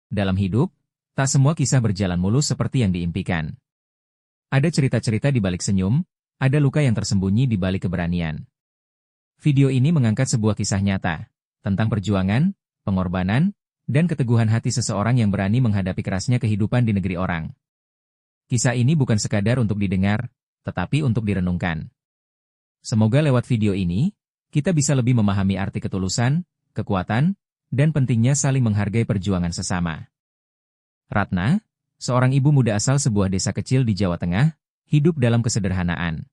Dalam hidup, tak semua kisah berjalan mulus seperti yang diimpikan. Ada cerita-cerita di balik senyum, ada luka yang tersembunyi di balik keberanian. Video ini mengangkat sebuah kisah nyata tentang perjuangan, pengorbanan, dan keteguhan hati seseorang yang berani menghadapi kerasnya kehidupan di negeri orang. Kisah ini bukan sekadar untuk didengar, tetapi untuk direnungkan. Semoga lewat video ini, kita bisa lebih memahami arti ketulusan, kekuatan, dan pentingnya saling menghargai perjuangan sesama. Ratna, seorang ibu muda asal sebuah desa kecil di Jawa Tengah, hidup dalam kesederhanaan.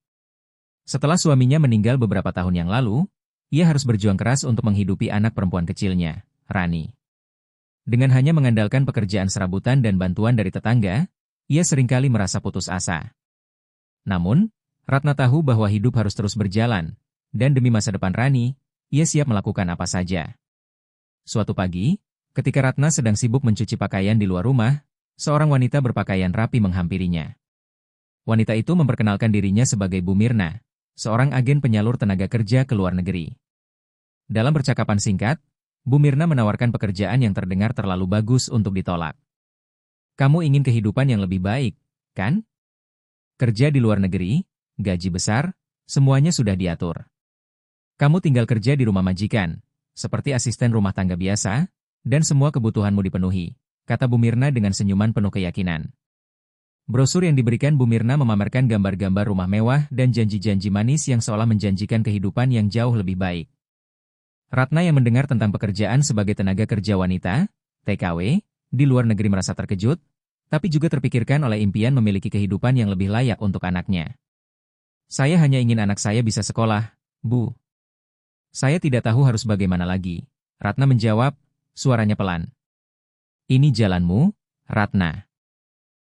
Setelah suaminya meninggal beberapa tahun yang lalu, ia harus berjuang keras untuk menghidupi anak perempuan kecilnya, Rani. Dengan hanya mengandalkan pekerjaan serabutan dan bantuan dari tetangga, ia seringkali merasa putus asa. Namun, Ratna tahu bahwa hidup harus terus berjalan, dan demi masa depan Rani, ia siap melakukan apa saja. Suatu pagi, ketika Ratna sedang sibuk mencuci pakaian di luar rumah, seorang wanita berpakaian rapi menghampirinya. Wanita itu memperkenalkan dirinya sebagai Bu Mirna, seorang agen penyalur tenaga kerja ke luar negeri. Dalam percakapan singkat, Bu Mirna menawarkan pekerjaan yang terdengar terlalu bagus untuk ditolak. Kamu ingin kehidupan yang lebih baik, kan? Kerja di luar negeri, gaji besar, semuanya sudah diatur. Kamu tinggal kerja di rumah majikan, seperti asisten rumah tangga biasa, dan semua kebutuhanmu dipenuhi, kata Bu Mirna dengan senyuman penuh keyakinan. Brosur yang diberikan Bu Mirna memamerkan gambar-gambar rumah mewah dan janji-janji manis yang seolah menjanjikan kehidupan yang jauh lebih baik. Ratna yang mendengar tentang pekerjaan sebagai tenaga kerja wanita, TKW, di luar negeri merasa terkejut, tapi juga terpikirkan oleh impian memiliki kehidupan yang lebih layak untuk anaknya. Saya hanya ingin anak saya bisa sekolah, Bu. Saya tidak tahu harus bagaimana lagi, Ratna menjawab, suaranya pelan. Ini jalanmu, Ratna.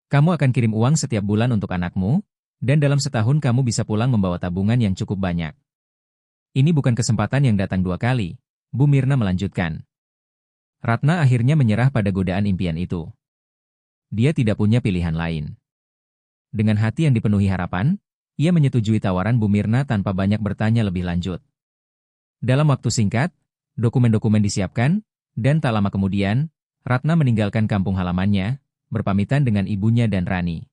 Kamu akan kirim uang setiap bulan untuk anakmu, dan dalam setahun kamu bisa pulang membawa tabungan yang cukup banyak. Ini bukan kesempatan yang datang dua kali, Bu Mirna melanjutkan. Ratna akhirnya menyerah pada godaan impian itu. Dia tidak punya pilihan lain. Dengan hati yang dipenuhi harapan, ia menyetujui tawaran Bu Mirna tanpa banyak bertanya lebih lanjut. Dalam waktu singkat, dokumen-dokumen disiapkan, dan tak lama kemudian, Ratna meninggalkan kampung halamannya, berpamitan dengan ibunya dan Rani.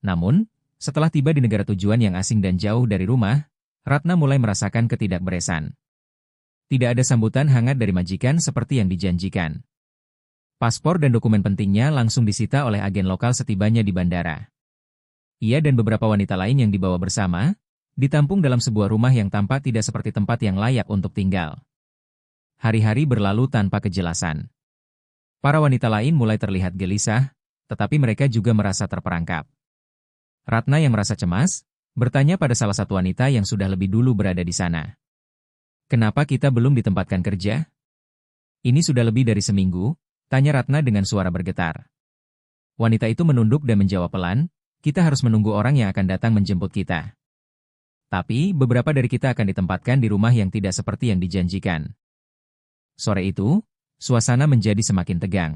Namun, setelah tiba di negara tujuan yang asing dan jauh dari rumah, Ratna mulai merasakan ketidakberesan. Tidak ada sambutan hangat dari majikan seperti yang dijanjikan. Paspor dan dokumen pentingnya langsung disita oleh agen lokal setibanya di bandara. Ia dan beberapa wanita lain yang dibawa bersama, ditampung dalam sebuah rumah yang tampak tidak seperti tempat yang layak untuk tinggal. Hari-hari berlalu tanpa kejelasan. Para wanita lain mulai terlihat gelisah, tetapi mereka juga merasa terperangkap. Ratna yang merasa cemas, bertanya pada salah satu wanita yang sudah lebih dulu berada di sana. Kenapa kita belum ditempatkan kerja? Ini sudah lebih dari seminggu, tanya Ratna dengan suara bergetar. Wanita itu menunduk dan menjawab pelan, kita harus menunggu orang yang akan datang menjemput kita. Tapi, beberapa dari kita akan ditempatkan di rumah yang tidak seperti yang dijanjikan. Sore itu, suasana menjadi semakin tegang.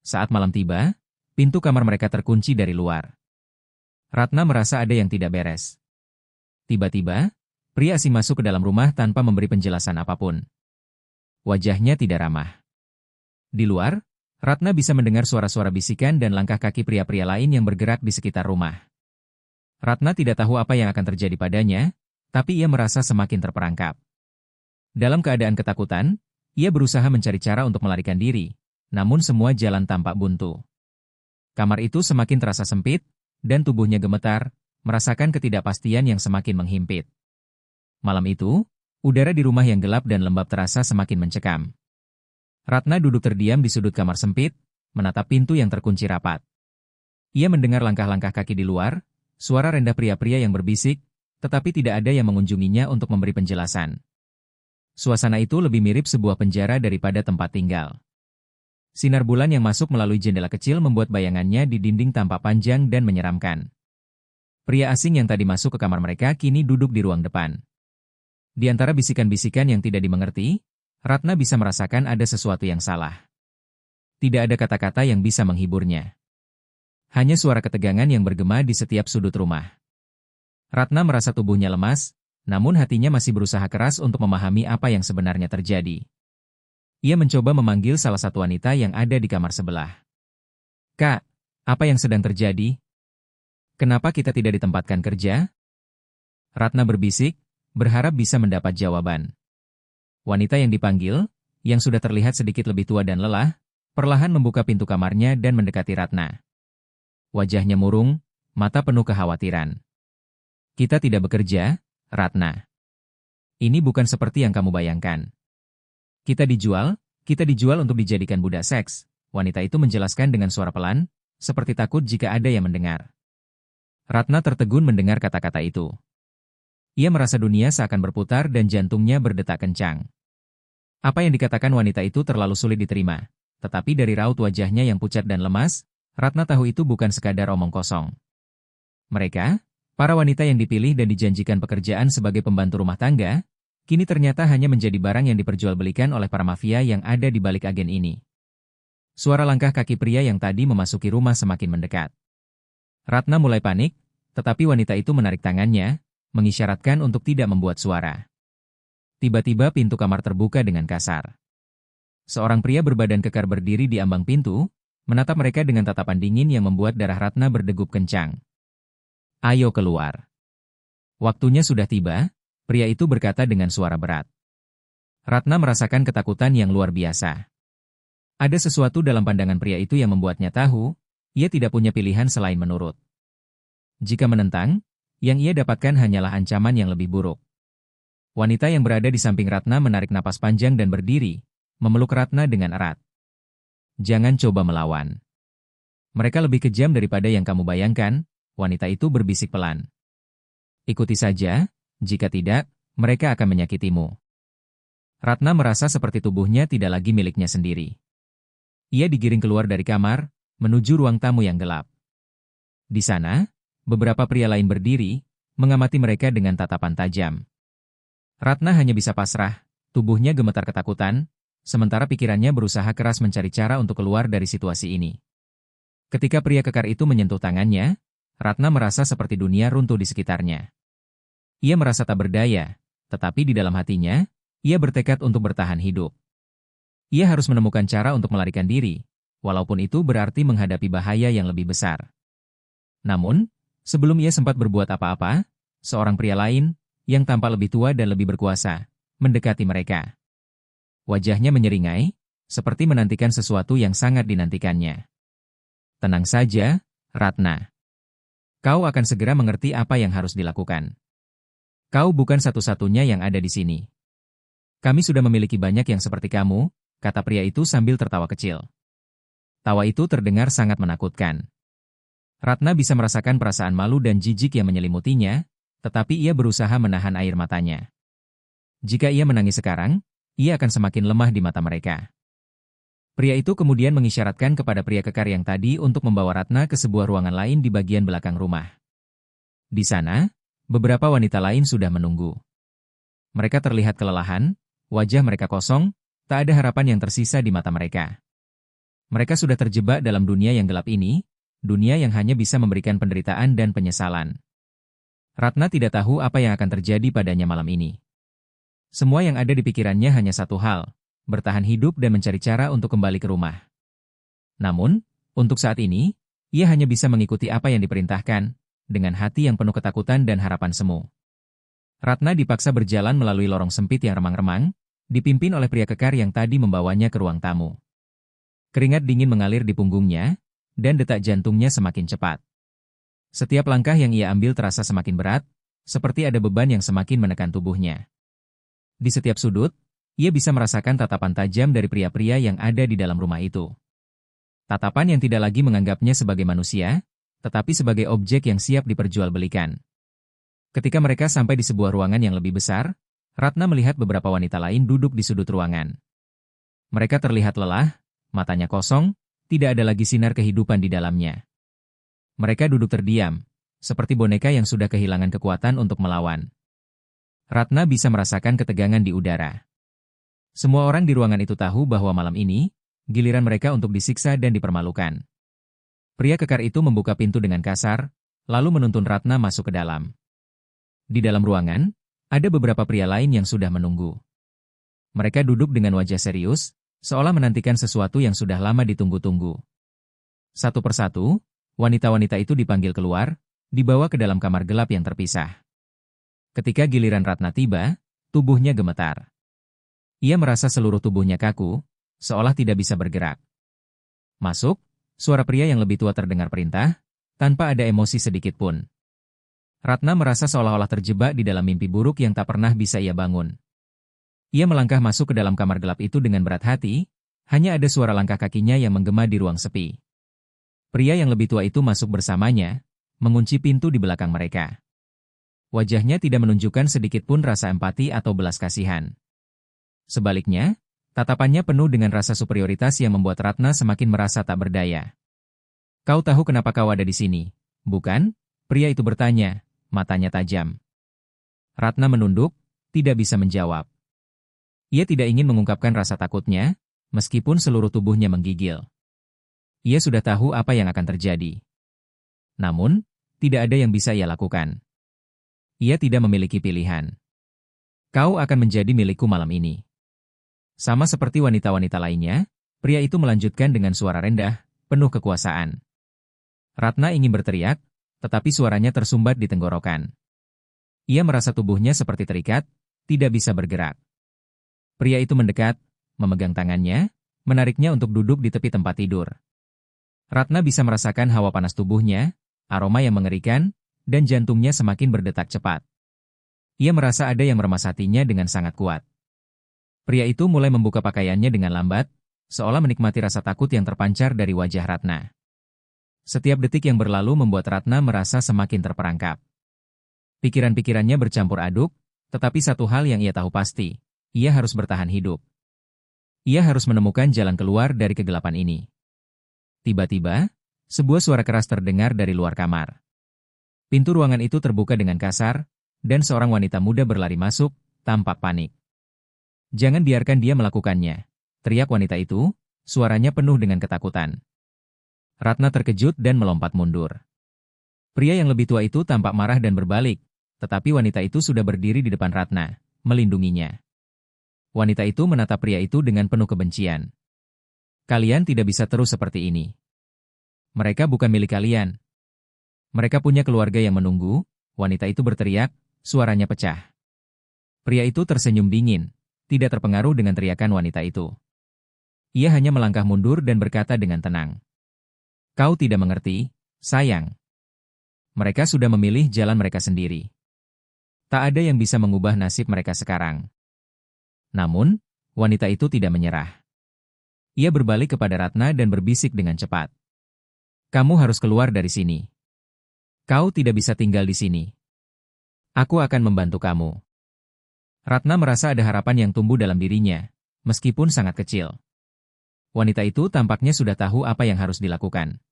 Saat malam tiba, pintu kamar mereka terkunci dari luar. Ratna merasa ada yang tidak beres. Tiba-tiba, pria asing masuk ke dalam rumah tanpa memberi penjelasan apapun. Wajahnya tidak ramah. Di luar, Ratna bisa mendengar suara-suara bisikan dan langkah kaki pria-pria lain yang bergerak di sekitar rumah. Ratna tidak tahu apa yang akan terjadi padanya, tapi ia merasa semakin terperangkap. Dalam keadaan ketakutan, ia berusaha mencari cara untuk melarikan diri, namun semua jalan tampak buntu. Kamar itu semakin terasa sempit, dan tubuhnya gemetar, merasakan ketidakpastian yang semakin menghimpit. Malam itu, udara di rumah yang gelap dan lembab terasa semakin mencekam. Ratna duduk terdiam di sudut kamar sempit, menatap pintu yang terkunci rapat. Ia mendengar langkah-langkah kaki di luar, suara rendah pria-pria yang berbisik, tetapi tidak ada yang mengunjunginya untuk memberi penjelasan. Suasana itu lebih mirip sebuah penjara daripada tempat tinggal. Sinar bulan yang masuk melalui jendela kecil membuat bayangannya di dinding tampak panjang dan menyeramkan. Pria asing yang tadi masuk ke kamar mereka kini duduk di ruang depan. Di antara bisikan-bisikan yang tidak dimengerti, Ratna bisa merasakan ada sesuatu yang salah. Tidak ada kata-kata yang bisa menghiburnya. Hanya suara ketegangan yang bergema di setiap sudut rumah. Ratna merasa tubuhnya lemas, namun hatinya masih berusaha keras untuk memahami apa yang sebenarnya terjadi. Ia mencoba memanggil salah satu wanita yang ada di kamar sebelah. "Kak, apa yang sedang terjadi? Kenapa kita tidak ditempatkan kerja?" Ratna berbisik, berharap bisa mendapat jawaban. Wanita yang dipanggil, yang sudah terlihat sedikit lebih tua dan lelah, perlahan membuka pintu kamarnya dan mendekati Ratna. Wajahnya murung, mata penuh kekhawatiran. "Kita tidak bekerja, Ratna. Ini bukan seperti yang kamu bayangkan. Kita dijual untuk dijadikan budak seks," wanita itu menjelaskan dengan suara pelan, seperti takut jika ada yang mendengar. Ratna tertegun mendengar kata-kata itu. Ia merasa dunia seakan berputar dan jantungnya berdetak kencang. Apa yang dikatakan wanita itu terlalu sulit diterima, tetapi dari raut wajahnya yang pucat dan lemas, Ratna tahu itu bukan sekadar omong kosong. Mereka, para wanita yang dipilih dan dijanjikan pekerjaan sebagai pembantu rumah tangga, kini ternyata hanya menjadi barang yang diperjualbelikan oleh para mafia yang ada di balik agen ini. Suara langkah kaki pria yang tadi memasuki rumah semakin mendekat. Ratna mulai panik, tetapi wanita itu menarik tangannya, mengisyaratkan untuk tidak membuat suara. Tiba-tiba pintu kamar terbuka dengan kasar. Seorang pria berbadan kekar berdiri di ambang pintu, menatap mereka dengan tatapan dingin yang membuat darah Ratna berdegup kencang. "Ayo keluar." "Waktunya sudah tiba," pria itu berkata dengan suara berat. Ratna merasakan ketakutan yang luar biasa. Ada sesuatu dalam pandangan pria itu yang membuatnya tahu, ia tidak punya pilihan selain menurut. Jika menentang, yang ia dapatkan hanyalah ancaman yang lebih buruk. Wanita yang berada di samping Ratna menarik napas panjang dan berdiri, memeluk Ratna dengan erat. "Jangan coba melawan. Mereka lebih kejam daripada yang kamu bayangkan," wanita itu berbisik pelan. "Ikuti saja, jika tidak, mereka akan menyakitimu." Ratna merasa seperti tubuhnya tidak lagi miliknya sendiri. Ia digiring keluar dari kamar, menuju ruang tamu yang gelap. Di sana, beberapa pria lain berdiri, mengamati mereka dengan tatapan tajam. Ratna hanya bisa pasrah, tubuhnya gemetar ketakutan, sementara pikirannya berusaha keras mencari cara untuk keluar dari situasi ini. Ketika pria kekar itu menyentuh tangannya, Ratna merasa seperti dunia runtuh di sekitarnya. Ia merasa tak berdaya, tetapi di dalam hatinya, ia bertekad untuk bertahan hidup. Ia harus menemukan cara untuk melarikan diri, walaupun itu berarti menghadapi bahaya yang lebih besar. Namun, sebelum ia sempat berbuat apa-apa, seorang pria lain, yang tampak lebih tua dan lebih berkuasa, mendekati mereka. Wajahnya menyeringai, seperti menantikan sesuatu yang sangat dinantikannya. "Tenang saja, Ratna. Kau akan segera mengerti apa yang harus dilakukan. Kau bukan satu-satunya yang ada di sini. Kami sudah memiliki banyak yang seperti kamu," kata pria itu sambil tertawa kecil. Tawa itu terdengar sangat menakutkan. Ratna bisa merasakan perasaan malu dan jijik yang menyelimutinya, tetapi ia berusaha menahan air matanya. Jika ia menangis sekarang, ia akan semakin lemah di mata mereka. Pria itu kemudian mengisyaratkan kepada pria kekar yang tadi untuk membawa Ratna ke sebuah ruangan lain di bagian belakang rumah. Di sana, beberapa wanita lain sudah menunggu. Mereka terlihat kelelahan, wajah mereka kosong, tak ada harapan yang tersisa di mata mereka. Mereka sudah terjebak dalam dunia yang gelap ini, dunia yang hanya bisa memberikan penderitaan dan penyesalan. Ratna tidak tahu apa yang akan terjadi padanya malam ini. Semua yang ada di pikirannya hanya satu hal, bertahan hidup dan mencari cara untuk kembali ke rumah. Namun, untuk saat ini, ia hanya bisa mengikuti apa yang diperintahkan, dengan hati yang penuh ketakutan dan harapan semu. Ratna dipaksa berjalan melalui lorong sempit yang remang-remang, dipimpin oleh pria kekar yang tadi membawanya ke ruang tamu. Keringat dingin mengalir di punggungnya, dan detak jantungnya semakin cepat. Setiap langkah yang ia ambil terasa semakin berat, seperti ada beban yang semakin menekan tubuhnya. Di setiap sudut, ia bisa merasakan tatapan tajam dari pria-pria yang ada di dalam rumah itu. Tatapan yang tidak lagi menganggapnya sebagai manusia, tetapi sebagai objek yang siap diperjualbelikan. Ketika mereka sampai di sebuah ruangan yang lebih besar, Ratna melihat beberapa wanita lain duduk di sudut ruangan. Mereka terlihat lelah, matanya kosong, tidak ada lagi sinar kehidupan di dalamnya. Mereka duduk terdiam, seperti boneka yang sudah kehilangan kekuatan untuk melawan. Ratna bisa merasakan ketegangan di udara. Semua orang di ruangan itu tahu bahwa malam ini, giliran mereka untuk disiksa dan dipermalukan. Pria kekar itu membuka pintu dengan kasar, lalu menuntun Ratna masuk ke dalam. Di dalam ruangan, ada beberapa pria lain yang sudah menunggu. Mereka duduk dengan wajah serius, seolah menantikan sesuatu yang sudah lama ditunggu-tunggu. Satu persatu, wanita-wanita itu dipanggil keluar, dibawa ke dalam kamar gelap yang terpisah. Ketika giliran Ratna tiba, tubuhnya gemetar. Ia merasa seluruh tubuhnya kaku, seolah tidak bisa bergerak. Masuk, suara pria yang lebih tua terdengar perintah, tanpa ada emosi sedikit pun. Ratna merasa seolah-olah terjebak di dalam mimpi buruk yang tak pernah bisa ia bangun. Ia melangkah masuk ke dalam kamar gelap itu dengan berat hati, hanya ada suara langkah kakinya yang menggema di ruang sepi. Pria yang lebih tua itu masuk bersamanya, mengunci pintu di belakang mereka. Wajahnya tidak menunjukkan sedikit pun rasa empati atau belas kasihan. Sebaliknya, tatapannya penuh dengan rasa superioritas yang membuat Ratna semakin merasa tak berdaya. "Kau tahu kenapa kau ada di sini, bukan?" Pria itu bertanya, matanya tajam. Ratna menunduk, tidak bisa menjawab. Ia tidak ingin mengungkapkan rasa takutnya, meskipun seluruh tubuhnya menggigil. Ia sudah tahu apa yang akan terjadi. Namun, tidak ada yang bisa ia lakukan. Ia tidak memiliki pilihan. "Kau akan menjadi milikku malam ini." Sama seperti wanita-wanita lainnya, pria itu melanjutkan dengan suara rendah, penuh kekuasaan. Ratna ingin berteriak, tetapi suaranya tersumbat di tenggorokan. Ia merasa tubuhnya seperti terikat, tidak bisa bergerak. Pria itu mendekat, memegang tangannya, menariknya untuk duduk di tepi tempat tidur. Ratna bisa merasakan hawa panas tubuhnya, aroma yang mengerikan, dan jantungnya semakin berdetak cepat. Ia merasa ada yang meremas hatinya dengan sangat kuat. Pria itu mulai membuka pakaiannya dengan lambat, seolah menikmati rasa takut yang terpancar dari wajah Ratna. Setiap detik yang berlalu membuat Ratna merasa semakin terperangkap. Pikiran-pikirannya bercampur aduk, tetapi satu hal yang ia tahu pasti, ia harus bertahan hidup. Ia harus menemukan jalan keluar dari kegelapan ini. Tiba-tiba, sebuah suara keras terdengar dari luar kamar. Pintu ruangan itu terbuka dengan kasar, dan seorang wanita muda berlari masuk, tampak panik. "Jangan biarkan dia melakukannya," teriak wanita itu, suaranya penuh dengan ketakutan. Ratna terkejut dan melompat mundur. Pria yang lebih tua itu tampak marah dan berbalik, tetapi wanita itu sudah berdiri di depan Ratna, melindunginya. Wanita itu menatap pria itu dengan penuh kebencian. "Kalian tidak bisa terus seperti ini. Mereka bukan milik kalian. Mereka punya keluarga yang menunggu," wanita itu berteriak, suaranya pecah. Pria itu tersenyum dingin, tidak terpengaruh dengan teriakan wanita itu. Ia hanya melangkah mundur dan berkata dengan tenang. "Kau tidak mengerti, sayang. Mereka sudah memilih jalan mereka sendiri. Tak ada yang bisa mengubah nasib mereka sekarang." Namun, wanita itu tidak menyerah. Ia berbalik kepada Ratna dan berbisik dengan cepat. "Kamu harus keluar dari sini. Kau tidak bisa tinggal di sini. Aku akan membantu kamu." Ratna merasa ada harapan yang tumbuh dalam dirinya, meskipun sangat kecil. Wanita itu tampaknya sudah tahu apa yang harus dilakukan.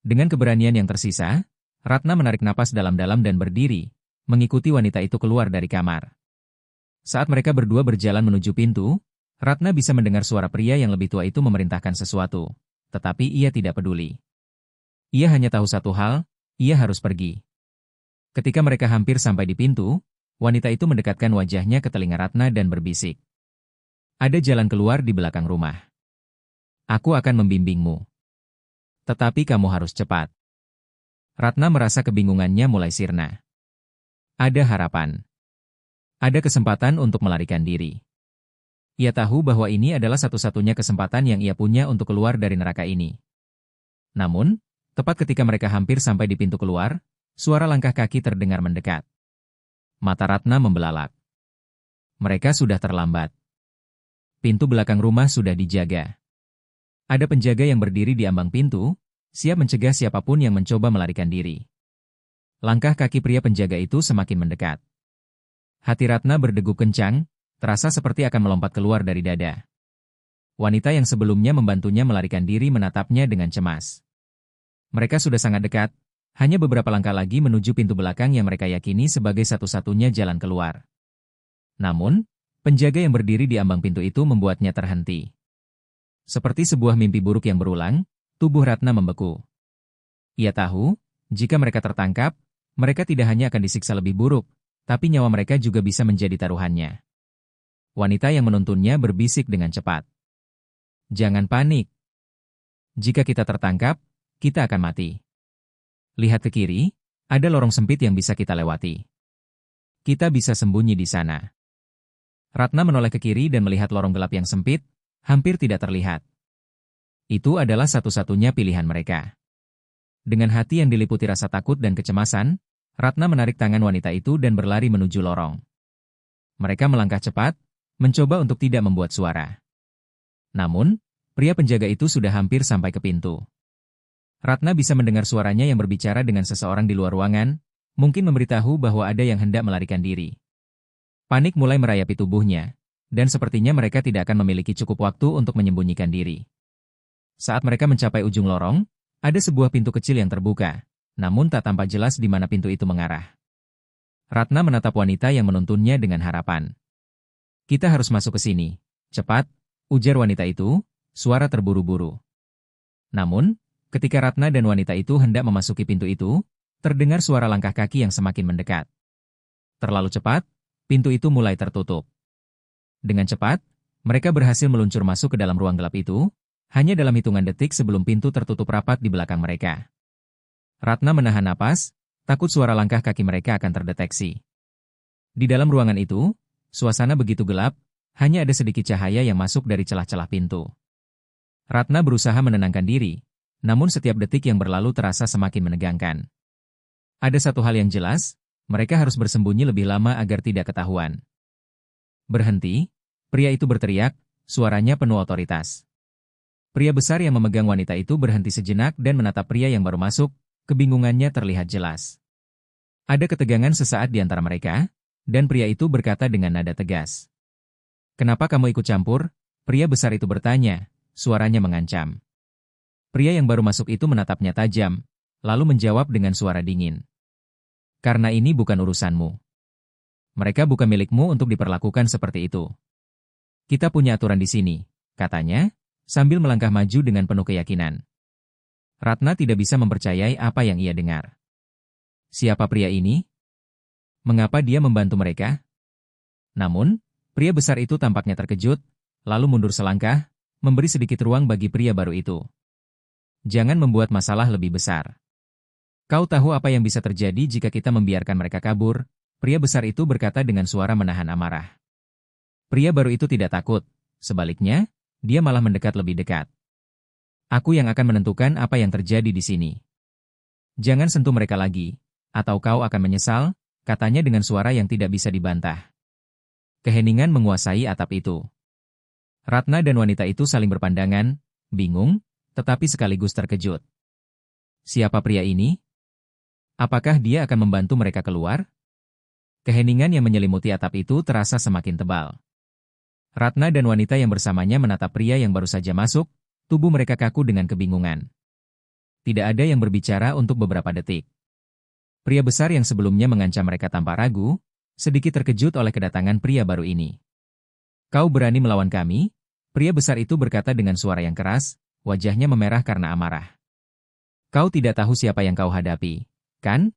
Dengan keberanian yang tersisa, Ratna menarik napas dalam-dalam dan berdiri, mengikuti wanita itu keluar dari kamar. Saat mereka berdua berjalan menuju pintu, Ratna bisa mendengar suara pria yang lebih tua itu memerintahkan sesuatu, tetapi ia tidak peduli. Ia hanya tahu satu hal, ia harus pergi. Ketika mereka hampir sampai di pintu, wanita itu mendekatkan wajahnya ke telinga Ratna dan berbisik. "Ada jalan keluar di belakang rumah. Aku akan membimbingmu. Tetapi kamu harus cepat." Ratna merasa kebingungannya mulai sirna. Ada harapan. Ada kesempatan untuk melarikan diri. Ia tahu bahwa ini adalah satu-satunya kesempatan yang ia punya untuk keluar dari neraka ini. Namun, tepat ketika mereka hampir sampai di pintu keluar, suara langkah kaki terdengar mendekat. Mata Ratna membelalak. Mereka sudah terlambat. Pintu belakang rumah sudah dijaga. Ada penjaga yang berdiri di ambang pintu, siap mencegah siapapun yang mencoba melarikan diri. Langkah kaki pria penjaga itu semakin mendekat. Hati Ratna berdegup kencang, terasa seperti akan melompat keluar dari dada. Wanita yang sebelumnya membantunya melarikan diri menatapnya dengan cemas. Mereka sudah sangat dekat, hanya beberapa langkah lagi menuju pintu belakang yang mereka yakini sebagai satu-satunya jalan keluar. Namun, penjaga yang berdiri di ambang pintu itu membuatnya terhenti. Seperti sebuah mimpi buruk yang berulang, tubuh Ratna membeku. Ia tahu, jika mereka tertangkap, mereka tidak hanya akan disiksa lebih buruk, tapi nyawa mereka juga bisa menjadi taruhannya. Wanita yang menuntunnya berbisik dengan cepat. Jangan panik. Jika kita tertangkap, kita akan mati. Lihat ke kiri, ada lorong sempit yang bisa kita lewati. Kita bisa sembunyi di sana. Ratna menoleh ke kiri dan melihat lorong gelap yang sempit, hampir tidak terlihat. Itu adalah satu-satunya pilihan mereka. Dengan hati yang diliputi rasa takut dan kecemasan, Ratna menarik tangan wanita itu dan berlari menuju lorong. Mereka melangkah cepat, mencoba untuk tidak membuat suara. Namun, pria penjaga itu sudah hampir sampai ke pintu. Ratna bisa mendengar suaranya yang berbicara dengan seseorang di luar ruangan, mungkin memberitahu bahwa ada yang hendak melarikan diri. Panik mulai merayapi tubuhnya, dan sepertinya mereka tidak akan memiliki cukup waktu untuk menyembunyikan diri. Saat mereka mencapai ujung lorong, ada sebuah pintu kecil yang terbuka, namun tak tampak jelas di mana pintu itu mengarah. Ratna menatap wanita yang menuntunnya dengan harapan. Kita harus masuk ke sini. Cepat, ujar wanita itu, suara terburu-buru. Namun, ketika Ratna dan wanita itu hendak memasuki pintu itu, terdengar suara langkah kaki yang semakin mendekat. Terlalu cepat, pintu itu mulai tertutup. Dengan cepat, mereka berhasil meluncur masuk ke dalam ruang gelap itu, hanya dalam hitungan detik sebelum pintu tertutup rapat di belakang mereka. Ratna menahan napas, takut suara langkah kaki mereka akan terdeteksi. Di dalam ruangan itu, suasana begitu gelap, hanya ada sedikit cahaya yang masuk dari celah-celah pintu. Ratna berusaha menenangkan diri, namun setiap detik yang berlalu terasa semakin menegangkan. Ada satu hal yang jelas, mereka harus bersembunyi lebih lama agar tidak ketahuan. Berhenti, pria itu berteriak, suaranya penuh otoritas. Pria besar yang memegang wanita itu berhenti sejenak dan menatap pria yang baru masuk, kebingungannya terlihat jelas. Ada ketegangan sesaat di antara mereka, dan pria itu berkata dengan nada tegas. "Kenapa kamu ikut campur?" Pria besar itu bertanya, suaranya mengancam. Pria yang baru masuk itu menatapnya tajam, lalu menjawab dengan suara dingin. "Karena ini bukan urusanmu. Mereka bukan milikmu untuk diperlakukan seperti itu. Kita punya aturan di sini," katanya, sambil melangkah maju dengan penuh keyakinan. Ratna tidak bisa mempercayai apa yang ia dengar. Siapa pria ini? Mengapa dia membantu mereka? Namun, pria besar itu tampaknya terkejut, lalu mundur selangkah, memberi sedikit ruang bagi pria baru itu. "Jangan membuat masalah lebih besar. Kau tahu apa yang bisa terjadi jika kita membiarkan mereka kabur?" Pria besar itu berkata dengan suara menahan amarah. Pria baru itu tidak takut, sebaliknya, dia malah mendekat lebih dekat. "Aku yang akan menentukan apa yang terjadi di sini. Jangan sentuh mereka lagi, atau kau akan menyesal," katanya dengan suara yang tidak bisa dibantah. Keheningan menguasai atap itu. Ratna dan wanita itu saling berpandangan, bingung, tetapi sekaligus terkejut. Siapa pria ini? Apakah dia akan membantu mereka keluar? Keheningan yang menyelimuti atap itu terasa semakin tebal. Ratna dan wanita yang bersamanya menatap pria yang baru saja masuk, tubuh mereka kaku dengan kebingungan. Tidak ada yang berbicara untuk beberapa detik. Pria besar yang sebelumnya mengancam mereka tanpa ragu, sedikit terkejut oleh kedatangan pria baru ini. "Kau berani melawan kami?" Pria besar itu berkata dengan suara yang keras, wajahnya memerah karena amarah. "Kau tidak tahu siapa yang kau hadapi, kan?"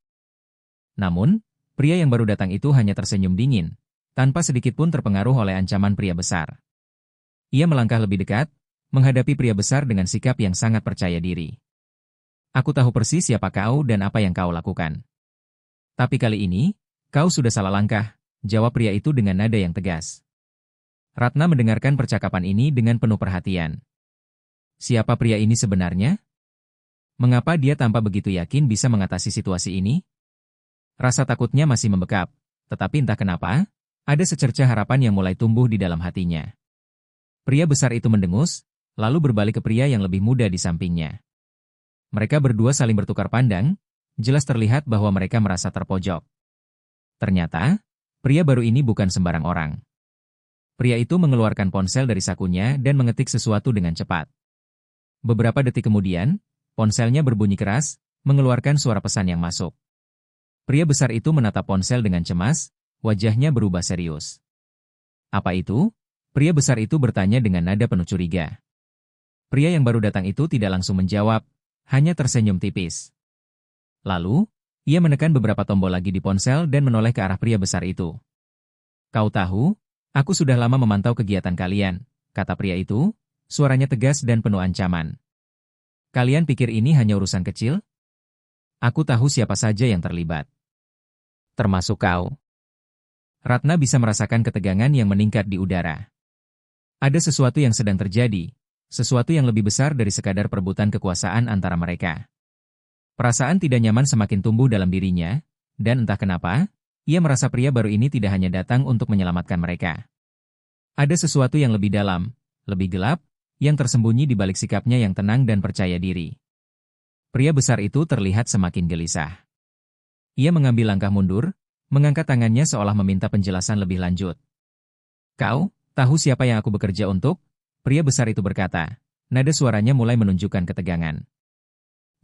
Namun, pria yang baru datang itu hanya tersenyum dingin, tanpa sedikit pun terpengaruh oleh ancaman pria besar. Ia melangkah lebih dekat, menghadapi pria besar dengan sikap yang sangat percaya diri. "Aku tahu persis siapa kau dan apa yang kau lakukan. Tapi kali ini, kau sudah salah langkah," jawab pria itu dengan nada yang tegas. Ratna mendengarkan percakapan ini dengan penuh perhatian. Siapa pria ini sebenarnya? Mengapa dia tanpa begitu yakin bisa mengatasi situasi ini? Rasa takutnya masih membekap, tetapi entah kenapa, ada secerca harapan yang mulai tumbuh di dalam hatinya. Pria besar itu mendengus, lalu berbalik ke pria yang lebih muda di sampingnya. Mereka berdua saling bertukar pandang, jelas terlihat bahwa mereka merasa terpojok. Ternyata, pria baru ini bukan sembarang orang. Pria itu mengeluarkan ponsel dari sakunya dan mengetik sesuatu dengan cepat. Beberapa detik kemudian, ponselnya berbunyi keras, mengeluarkan suara pesan yang masuk. Pria besar itu menatap ponsel dengan cemas, wajahnya berubah serius. "Apa itu?" Pria besar itu bertanya dengan nada penuh curiga. Pria yang baru datang itu tidak langsung menjawab, hanya tersenyum tipis. Lalu, ia menekan beberapa tombol lagi di ponsel dan menoleh ke arah pria besar itu. "Kau tahu, aku sudah lama memantau kegiatan kalian," kata pria itu, Suaranya tegas dan penuh ancaman. Kalian pikir ini hanya urusan kecil? Aku tahu siapa saja yang terlibat. Termasuk kau. Ratna bisa merasakan ketegangan yang meningkat di udara. Ada sesuatu yang sedang terjadi, sesuatu yang lebih besar dari sekadar perebutan kekuasaan antara mereka. Perasaan tidak nyaman semakin tumbuh dalam dirinya, dan entah kenapa, ia merasa pria baru ini tidak hanya datang untuk menyelamatkan mereka. Ada sesuatu yang lebih dalam, lebih gelap, yang tersembunyi di balik sikapnya yang tenang dan percaya diri. Pria besar itu terlihat semakin gelisah. Ia mengambil langkah mundur, mengangkat tangannya seolah meminta penjelasan lebih lanjut. Kau, tahu siapa yang aku bekerja untuk? Pria besar itu berkata, nada suaranya mulai menunjukkan ketegangan.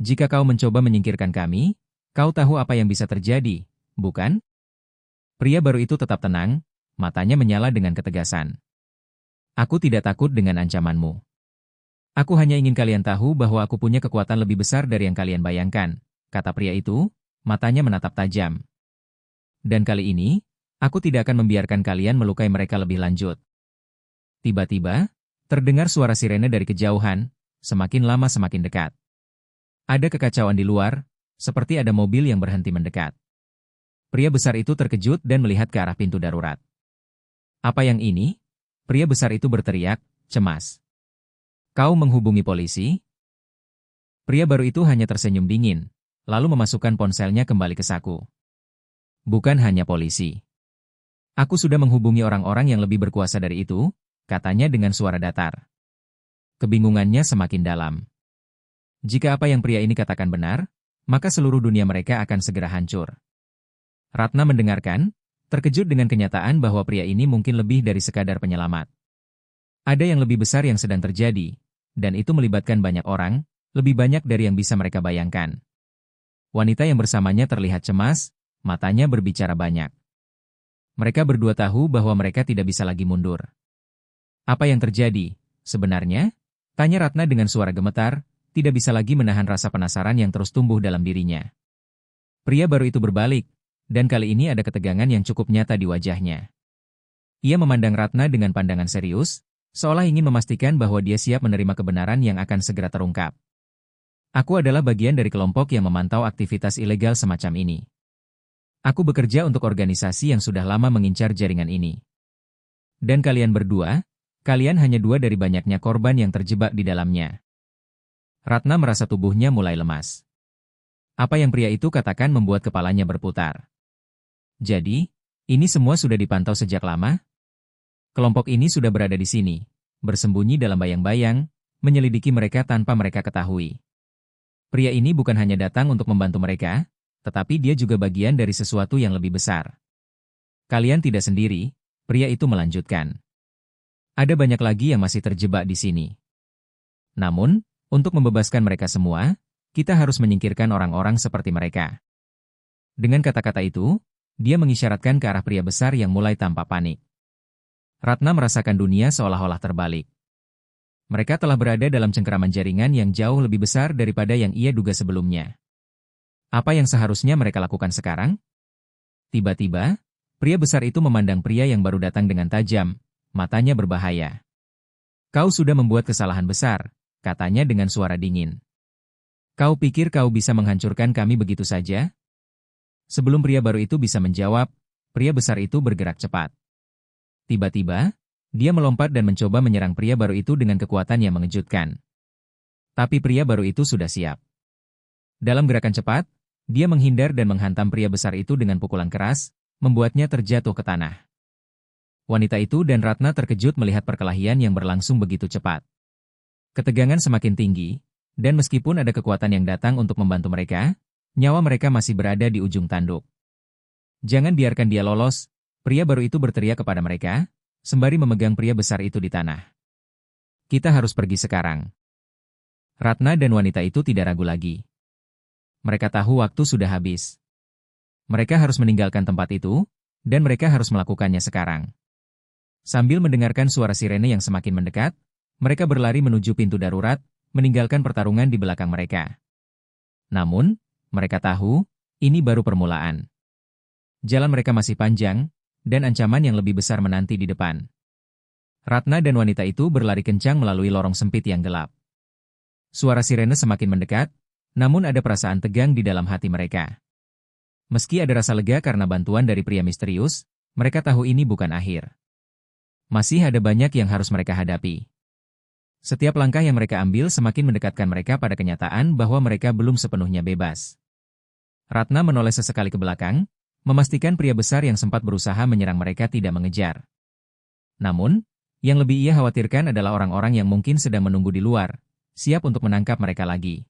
Jika kau mencoba menyingkirkan kami, kau tahu apa yang bisa terjadi, bukan? Pria baru itu tetap tenang, matanya menyala dengan ketegasan. Aku tidak takut dengan ancamanmu. Aku hanya ingin kalian tahu bahwa aku punya kekuatan lebih besar dari yang kalian bayangkan, kata pria itu, matanya menatap tajam. Dan kali ini, aku tidak akan membiarkan kalian melukai mereka lebih lanjut. Tiba-tiba, terdengar suara sirene dari kejauhan, semakin lama semakin dekat. Ada kekacauan di luar, seperti ada mobil yang berhenti mendekat. Pria besar itu terkejut dan melihat ke arah pintu darurat. Apa yang ini? Pria besar itu berteriak, cemas. Kau menghubungi polisi? Pria baru itu hanya tersenyum dingin, lalu memasukkan ponselnya kembali ke saku. Bukan hanya polisi. Aku sudah menghubungi orang-orang yang lebih berkuasa dari itu, katanya dengan suara datar. Kebingungannya semakin dalam. Jika apa yang pria ini katakan benar, maka seluruh dunia mereka akan segera hancur. Ratna mendengarkan, terkejut dengan kenyataan bahwa pria ini mungkin lebih dari sekadar penyelamat. Ada yang lebih besar yang sedang terjadi, dan itu melibatkan banyak orang, lebih banyak dari yang bisa mereka bayangkan. Wanita yang bersamanya terlihat cemas, matanya berbicara banyak. Mereka berdua tahu bahwa mereka tidak bisa lagi mundur. Apa yang terjadi, sebenarnya? Tanya Ratna dengan suara gemetar, tidak bisa lagi menahan rasa penasaran yang terus tumbuh dalam dirinya. Pria baru itu berbalik, dan kali ini ada ketegangan yang cukup nyata di wajahnya. Ia memandang Ratna dengan pandangan serius, seolah ingin memastikan bahwa dia siap menerima kebenaran yang akan segera terungkap. Aku adalah bagian dari kelompok yang memantau aktivitas ilegal semacam ini. Aku bekerja untuk organisasi yang sudah lama mengincar jaringan ini. Dan kalian berdua, kalian hanya dua dari banyaknya korban yang terjebak di dalamnya. Ratna merasa tubuhnya mulai lemas. Apa yang pria itu katakan membuat kepalanya berputar. Jadi, ini semua sudah dipantau sejak lama? Kelompok ini sudah berada di sini, bersembunyi dalam bayang-bayang, menyelidiki mereka tanpa mereka ketahui. Pria ini bukan hanya datang untuk membantu mereka, tetapi dia juga bagian dari sesuatu yang lebih besar. Kalian tidak sendiri, pria itu melanjutkan. Ada banyak lagi yang masih terjebak di sini. Namun, untuk membebaskan mereka semua, kita harus menyingkirkan orang-orang seperti mereka. Dengan kata-kata itu, dia mengisyaratkan ke arah pria besar yang mulai tampak panik. Ratna merasakan dunia seolah-olah terbalik. Mereka telah berada dalam cengkeraman jaringan yang jauh lebih besar daripada yang ia duga sebelumnya. Apa yang seharusnya mereka lakukan sekarang? Tiba-tiba, pria besar itu memandang pria yang baru datang dengan tajam, matanya berbahaya. Kau sudah membuat kesalahan besar, katanya dengan suara dingin. Kau pikir kau bisa menghancurkan kami begitu saja? Sebelum pria baru itu bisa menjawab, pria besar itu bergerak cepat. Tiba-tiba, dia melompat dan mencoba menyerang pria baru itu dengan kekuatan yang mengejutkan. Tapi pria baru itu sudah siap. Dalam gerakan cepat, dia menghindar dan menghantam pria besar itu dengan pukulan keras, membuatnya terjatuh ke tanah. Wanita itu dan Ratna terkejut melihat perkelahian yang berlangsung begitu cepat. Ketegangan semakin tinggi, dan meskipun ada kekuatan yang datang untuk membantu mereka, nyawa mereka masih berada di ujung tanduk. Jangan biarkan dia lolos, pria baru itu berteriak kepada mereka, sembari memegang pria besar itu di tanah. Kita harus pergi sekarang. Ratna dan wanita itu tidak ragu lagi. Mereka tahu waktu sudah habis. Mereka harus meninggalkan tempat itu, dan mereka harus melakukannya sekarang. Sambil mendengarkan suara sirene yang semakin mendekat, mereka berlari menuju pintu darurat, meninggalkan pertarungan di belakang mereka. Namun, mereka tahu, ini baru permulaan. Jalan mereka masih panjang, dan ancaman yang lebih besar menanti di depan. Ratna dan wanita itu berlari kencang melalui lorong sempit yang gelap. Suara sirene semakin mendekat, namun ada perasaan tegang di dalam hati mereka. Meski ada rasa lega karena bantuan dari pria misterius, mereka tahu ini bukan akhir. Masih ada banyak yang harus mereka hadapi. Setiap langkah yang mereka ambil semakin mendekatkan mereka pada kenyataan bahwa mereka belum sepenuhnya bebas. Ratna menoleh sesekali ke belakang, memastikan pria besar yang sempat berusaha menyerang mereka tidak mengejar. Namun, yang lebih ia khawatirkan adalah orang-orang yang mungkin sedang menunggu di luar, siap untuk menangkap mereka lagi.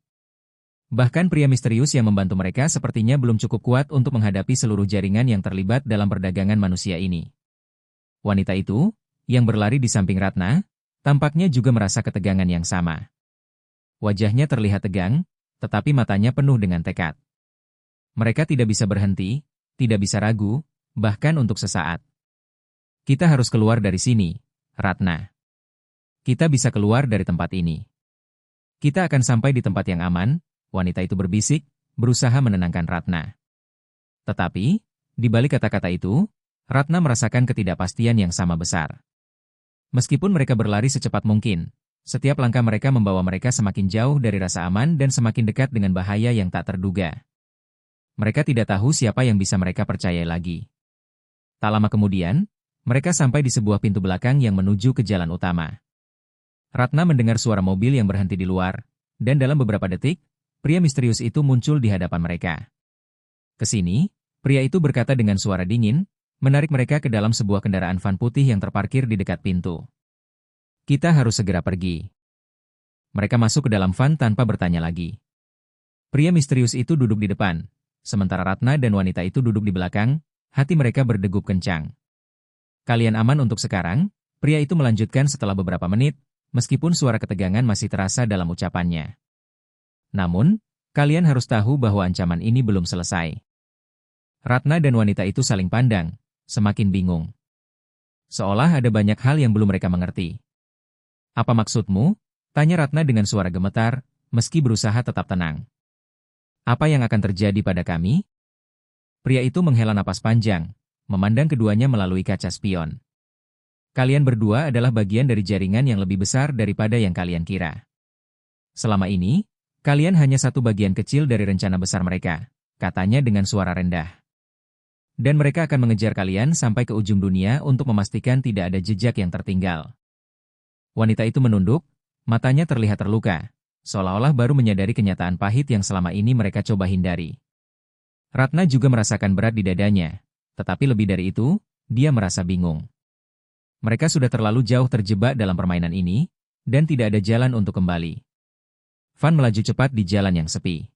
Bahkan pria misterius yang membantu mereka sepertinya belum cukup kuat untuk menghadapi seluruh jaringan yang terlibat dalam perdagangan manusia ini. Wanita itu, yang berlari di samping Ratna, tampaknya juga merasa ketegangan yang sama. Wajahnya terlihat tegang, tetapi matanya penuh dengan tekad. Mereka tidak bisa berhenti, tidak bisa ragu, bahkan untuk sesaat. Kita harus keluar dari sini, Ratna. Kita bisa keluar dari tempat ini. Kita akan sampai di tempat yang aman, wanita itu berbisik, berusaha menenangkan Ratna. Tetapi, di balik kata-kata itu, Ratna merasakan ketidakpastian yang sama besar. Meskipun mereka berlari secepat mungkin, setiap langkah mereka membawa mereka semakin jauh dari rasa aman dan semakin dekat dengan bahaya yang tak terduga. Mereka tidak tahu siapa yang bisa mereka percayai lagi. Tak lama kemudian, mereka sampai di sebuah pintu belakang yang menuju ke jalan utama. Ratna mendengar suara mobil yang berhenti di luar, dan dalam beberapa detik, pria misterius itu muncul di hadapan mereka. Kesini, pria itu berkata dengan suara dingin, menarik mereka ke dalam sebuah kendaraan van putih yang terparkir di dekat pintu. Kita harus segera pergi. Mereka masuk ke dalam van tanpa bertanya lagi. Pria misterius itu duduk di depan, sementara Ratna dan wanita itu duduk di belakang, hati mereka berdegup kencang. Kalian aman untuk sekarang? Pria itu melanjutkan setelah beberapa menit, meskipun suara ketegangan masih terasa dalam ucapannya. Namun, kalian harus tahu bahwa ancaman ini belum selesai. Ratna dan wanita itu saling pandang, semakin bingung. Seolah ada banyak hal yang belum mereka mengerti. Apa maksudmu? Tanya Ratna dengan suara gemetar, meski berusaha tetap tenang. Apa yang akan terjadi pada kami? Pria itu menghela napas panjang, memandang keduanya melalui kaca spion. Kalian berdua adalah bagian dari jaringan yang lebih besar daripada yang kalian kira. Selama ini, kalian hanya satu bagian kecil dari rencana besar mereka, katanya dengan suara rendah. Dan mereka akan mengejar kalian sampai ke ujung dunia untuk memastikan tidak ada jejak yang tertinggal. Wanita itu menunduk, matanya terlihat terluka, seolah-olah baru menyadari kenyataan pahit yang selama ini mereka coba hindari. Ratna juga merasakan berat di dadanya, tetapi lebih dari itu, dia merasa bingung. Mereka sudah terlalu jauh terjebak dalam permainan ini, dan tidak ada jalan untuk kembali. Van melaju cepat di jalan yang sepi.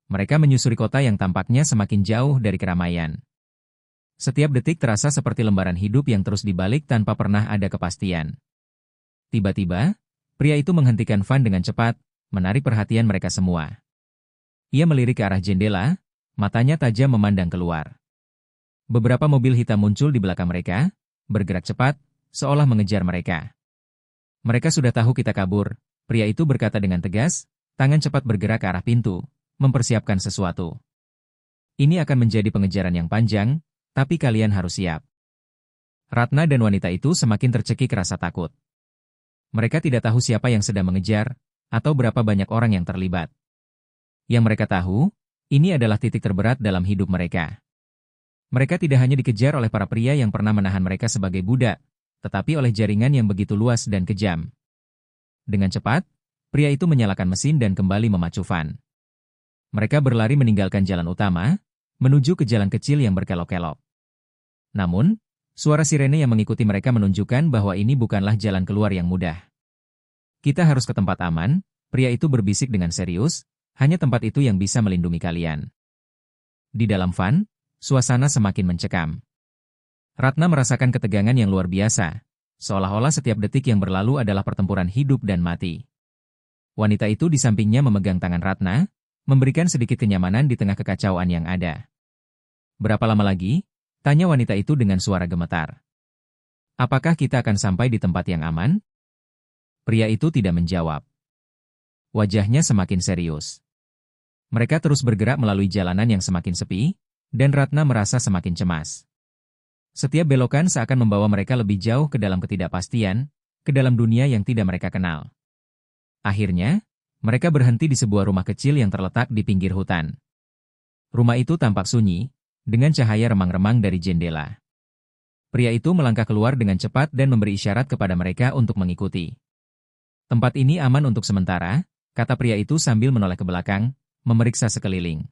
Mereka menyusuri kota yang tampaknya semakin jauh dari keramaian. Setiap detik terasa seperti lembaran hidup yang terus dibalik tanpa pernah ada kepastian. Tiba-tiba, pria itu menghentikan van dengan cepat, menarik perhatian mereka semua. Ia melirik ke arah jendela, matanya tajam memandang keluar. Beberapa mobil hitam muncul di belakang mereka, bergerak cepat, seolah mengejar mereka. Mereka sudah tahu kita kabur, pria itu berkata dengan tegas, tangan cepat bergerak ke arah pintu, mempersiapkan sesuatu. Ini akan menjadi pengejaran yang panjang, tapi kalian harus siap. Ratna dan wanita itu semakin tercekik rasa takut. Mereka tidak tahu siapa yang sedang mengejar, atau berapa banyak orang yang terlibat. Yang mereka tahu, ini adalah titik terberat dalam hidup mereka. Mereka tidak hanya dikejar oleh para pria yang pernah menahan mereka sebagai budak, tetapi oleh jaringan yang begitu luas dan kejam. Dengan cepat, pria itu menyalakan mesin dan kembali memacu van. Mereka berlari meninggalkan jalan utama, menuju ke jalan kecil yang berkelok-kelok. Namun, suara sirene yang mengikuti mereka menunjukkan bahwa ini bukanlah jalan keluar yang mudah. Kita harus ke tempat aman, pria itu berbisik dengan serius, hanya tempat itu yang bisa melindungi kalian. Di dalam van, suasana semakin mencekam. Ratna merasakan ketegangan yang luar biasa, seolah-olah setiap detik yang berlalu adalah pertempuran hidup dan mati. Wanita itu di sampingnya memegang tangan Ratna, memberikan sedikit kenyamanan di tengah kekacauan yang ada. Berapa lama lagi? Tanya wanita itu dengan suara gemetar. Apakah kita akan sampai di tempat yang aman? Pria itu tidak menjawab. Wajahnya semakin serius. Mereka terus bergerak melalui jalanan yang semakin sepi, dan Ratna merasa semakin cemas. Setiap belokan seakan membawa mereka lebih jauh ke dalam ketidakpastian, ke dalam dunia yang tidak mereka kenal. Akhirnya, mereka berhenti di sebuah rumah kecil yang terletak di pinggir hutan. Rumah itu tampak sunyi, dengan cahaya remang-remang dari jendela. Pria itu melangkah keluar dengan cepat dan memberi isyarat kepada mereka untuk mengikuti. Tempat ini aman untuk sementara, kata pria itu sambil menoleh ke belakang, memeriksa sekeliling.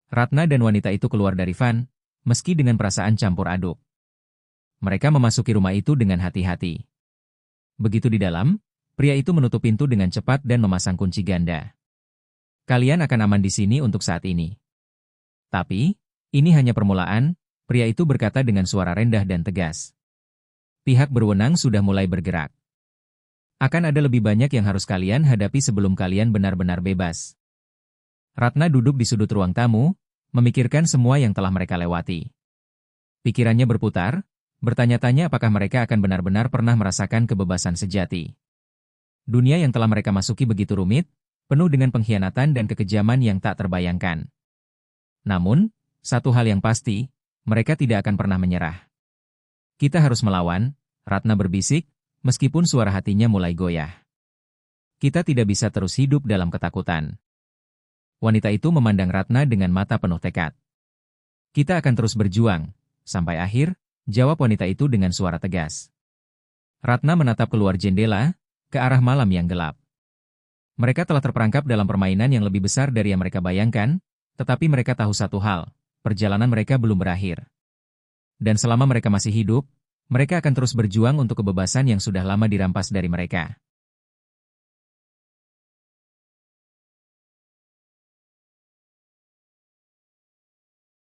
Ratna dan wanita itu keluar dari van, meski dengan perasaan campur aduk. Mereka memasuki rumah itu dengan hati-hati. Begitu di dalam, pria itu menutup pintu dengan cepat dan memasang kunci ganda. Kalian akan aman di sini untuk saat ini. Tapi, ini hanya permulaan, pria itu berkata dengan suara rendah dan tegas. Pihak berwenang sudah mulai bergerak. Akan ada lebih banyak yang harus kalian hadapi sebelum kalian benar-benar bebas. Ratna duduk di sudut ruang tamu, memikirkan semua yang telah mereka lewati. Pikirannya berputar, bertanya-tanya apakah mereka akan benar-benar pernah merasakan kebebasan sejati. Dunia yang telah mereka masuki begitu rumit, penuh dengan pengkhianatan dan kekejaman yang tak terbayangkan. Namun, satu hal yang pasti, mereka tidak akan pernah menyerah. Kita harus melawan, Ratna berbisik, meskipun suara hatinya mulai goyah. Kita tidak bisa terus hidup dalam ketakutan. Wanita itu memandang Ratna dengan mata penuh tekad. Kita akan terus berjuang, sampai akhir, jawab wanita itu dengan suara tegas. Ratna menatap keluar jendela, ke arah malam yang gelap. Mereka telah terperangkap dalam permainan yang lebih besar dari yang mereka bayangkan, tetapi mereka tahu satu hal, perjalanan mereka belum berakhir. Dan selama mereka masih hidup, mereka akan terus berjuang untuk kebebasan yang sudah lama dirampas dari mereka.